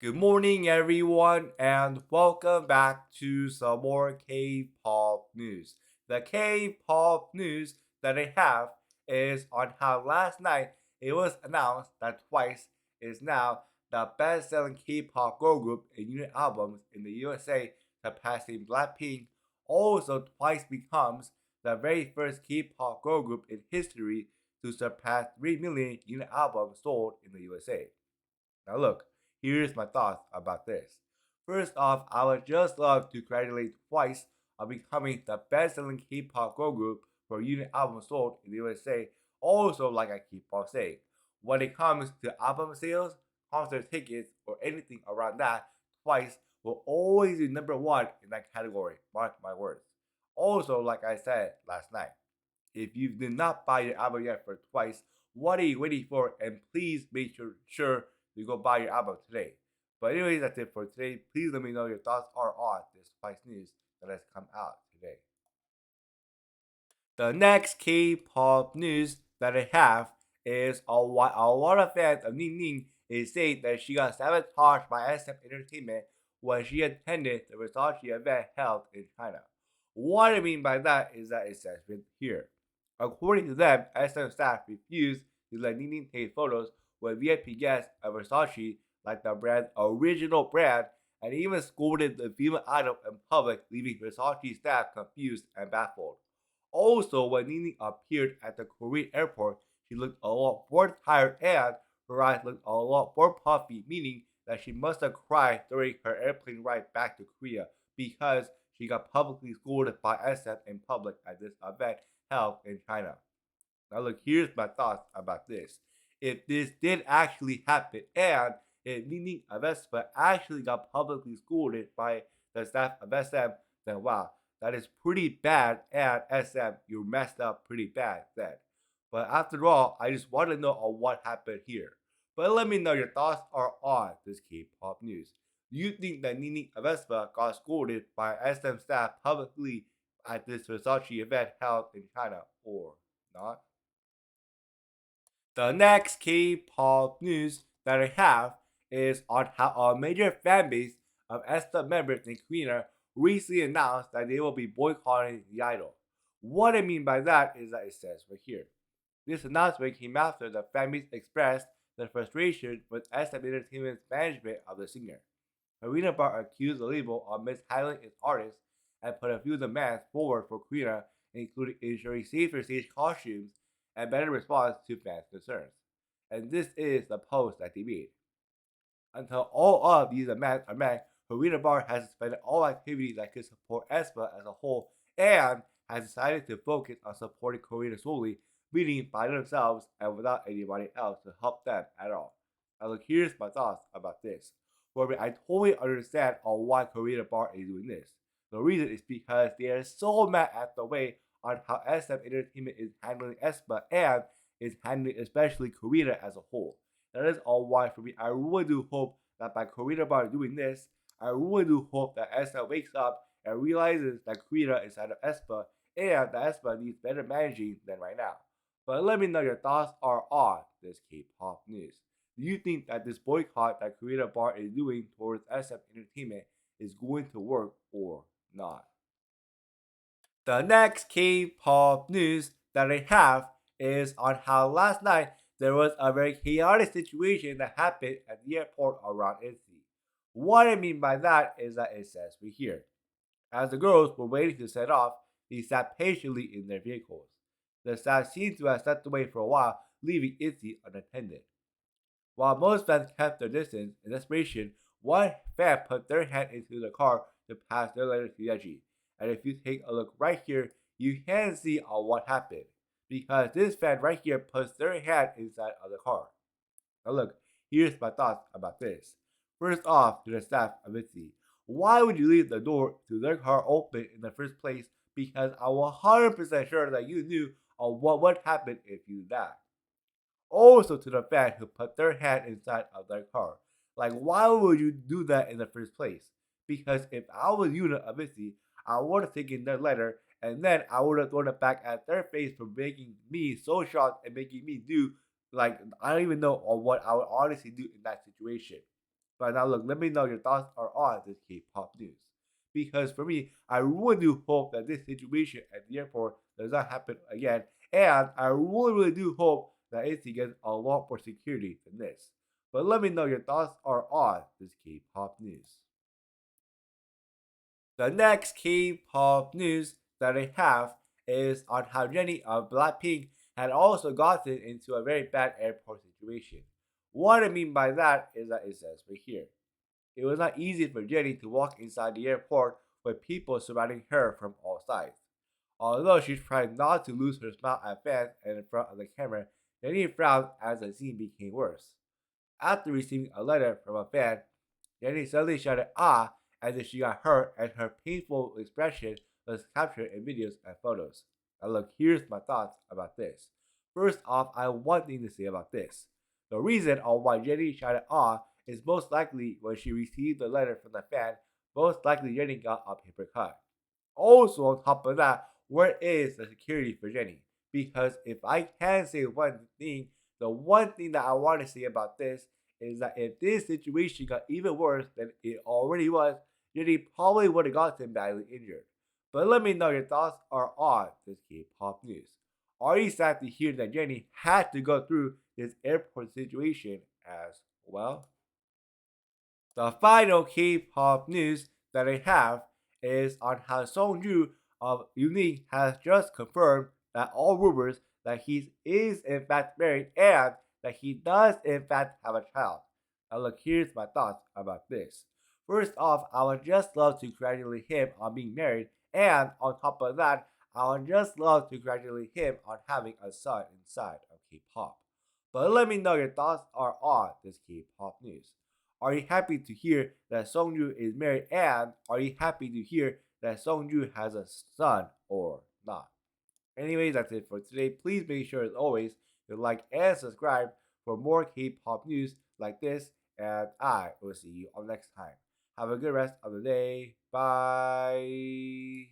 Good morning, everyone, and welcome back to some more K-pop news. The K-pop news that I have is on how last night it was announced that Twice is now the best-selling K-pop girl group in unit albums in the USA, surpassing Blackpink. Also, Twice becomes the very first K-pop girl group in history to surpass 3 million unit albums sold in the USA. Now look, here's my thoughts about this. First off, I would just love to congratulate Twice on becoming the best-selling K-pop girl group for unit albums sold in the USA. Also, like I keep on saying, when it comes to album sales, concert tickets, or anything around that, Twice will always be number one in that category. Mark my words. Also, like I said last night, if you did not buy your album yet for Twice, what are you waiting for? And please make sure you go buy your album today. But anyways, that's it for today. Please let me know your thoughts are on this Twice news that has come out today. The next K-pop news that I have is a lot of fans of Ning Ning is saying that she got sabotaged by SM Entertainment when she attended the Versace event held in China. What I mean by that is that it says right here. According to them, SM staff refused to let Ning Ning take photos with VIP guests at Versace, like the brand's original brand, and even scolded the female idol in public, leaving Versace staff confused and baffled. Also, when Nini appeared at the Korean airport, she looked a lot more tired and her eyes looked a lot more puffy, meaning that she must have cried during her airplane ride back to Korea because she got publicly scolded by SM in public at this event held in China. Now look, here's my thoughts about this. If this did actually happen and if Ning of AESPA actually got publicly scolded by the staff of SM, then wow, that is pretty bad, and SM, you messed up pretty bad then. But after all, I just want to know on what happened here. But let me know your thoughts are on this K-pop news. Do you think that Ning of AESPA got scolded by SM staff publicly at this Versace event held in China or not? The next K-pop news that I have is on how a major fanbase of aespa members in Korea recently announced that they will be boycotting the idol. What I mean by that is that it says right here. This announcement came after the fanbase expressed their frustration with SM Entertainment's management of the singer. Karina Bar accused the label of mishandling its artists and put a few demands forward for Karina, including ensuring safer stage costumes and better response to fans' concerns. And this is the post that they made. Until all of these demands are met, Karina Bar has suspended all activities that could support aespa as a whole and has decided to focus on supporting Karina solely, meaning by themselves and without anybody else to help them at all. Now look, here's my thoughts about this. For me, I totally understand on why Karina Bar is doing this. The reason is because they are so mad at the way on how SM Entertainment is handling aespa and is handling especially Karina as a whole. That is all why for me. I really do hope that by Karina Bar doing this, I really do hope that SM wakes up and realizes that Karina is out of aespa and that aespa needs better managing than right now. But let me know your thoughts are on this K-pop news. Do you think that this boycott that Karina Bar is doing towards SM Entertainment is going to work or not? The next K-pop news that I have is on how last night there was a very chaotic situation that happened at the airport around ITZY. What I mean by that is that it says right here. As the girls were waiting to set off, they sat patiently in their vehicles. The staff seemed to have stepped away for a while, leaving ITZY unattended. While most fans kept their distance, in desperation, one fan put their hand into the car to pass their letter to Yeji. And if you take a look right here, you can see on what happened. Because this fan right here puts their hand inside of the car. Now look, here's my thoughts about this. First off, to the staff of ITZY, why would you leave the door to their car open in the first place? Because I'm 100% sure that you knew on what would happen if you did that. Also to the fan who put their hand inside of their car. Like, why would you do that in the first place? Because if I was unit of ITZY, I would have taken their letter and then I would have thrown it back at their face for making me so shocked and making me do like I don't even know what I would honestly do in that situation. But now look, let me know your thoughts are on this K-pop news. Because for me, I really do hope that this situation at the airport does not happen again. And I really do hope that ITZY gets a lot more security than this. But let me know your thoughts are on this K-pop news. The next K-pop news that I have is on how JENNIE of Blackpink had also gotten into a very bad airport situation. What I mean by that is that it says right here. It was not easy for JENNIE to walk inside the airport with people surrounding her from all sides. Although she tried not to lose her smile at fans and in front of the camera, JENNIE frowned as the scene became worse. After receiving a letter from a fan, JENNIE suddenly shouted "ah" as if she got hurt, and her painful expression was captured in videos and photos. Now look, here's my thoughts about this. First off, I have one thing to say about this. The reason on why JENNIE shouted "ah" is most likely when she received the letter from the fan, most likely JENNIE got a paper cut. Also, on top of that, where is the security for JENNIE? Because if I can say one thing, the one thing that I want to say about this is that if this situation got even worse than it already was, JENNIE probably would have gotten badly injured. But let me know your thoughts are on this K-pop news. Are you sad to hear that JENNIE had to go through this airport situation as well? The final K-pop news that I have is on how SUNGJOO of UNIQ has just confirmed that all rumors that he is in fact married and that he does in fact have a child. Now look, here's my thoughts about this. First off, I would just love to congratulate him on being married, and on top of that, I would just love to congratulate him on having a son inside of K-pop. But let me know your thoughts are on this K-pop news. Are you happy to hear that SUNGJOO is married, and are you happy to hear that SUNGJOO has a son or not? Anyways, that's it for today. Please make sure, as always, to like and subscribe for more K-pop news like this, and I will see you all next time. Have a good rest of the day. Bye.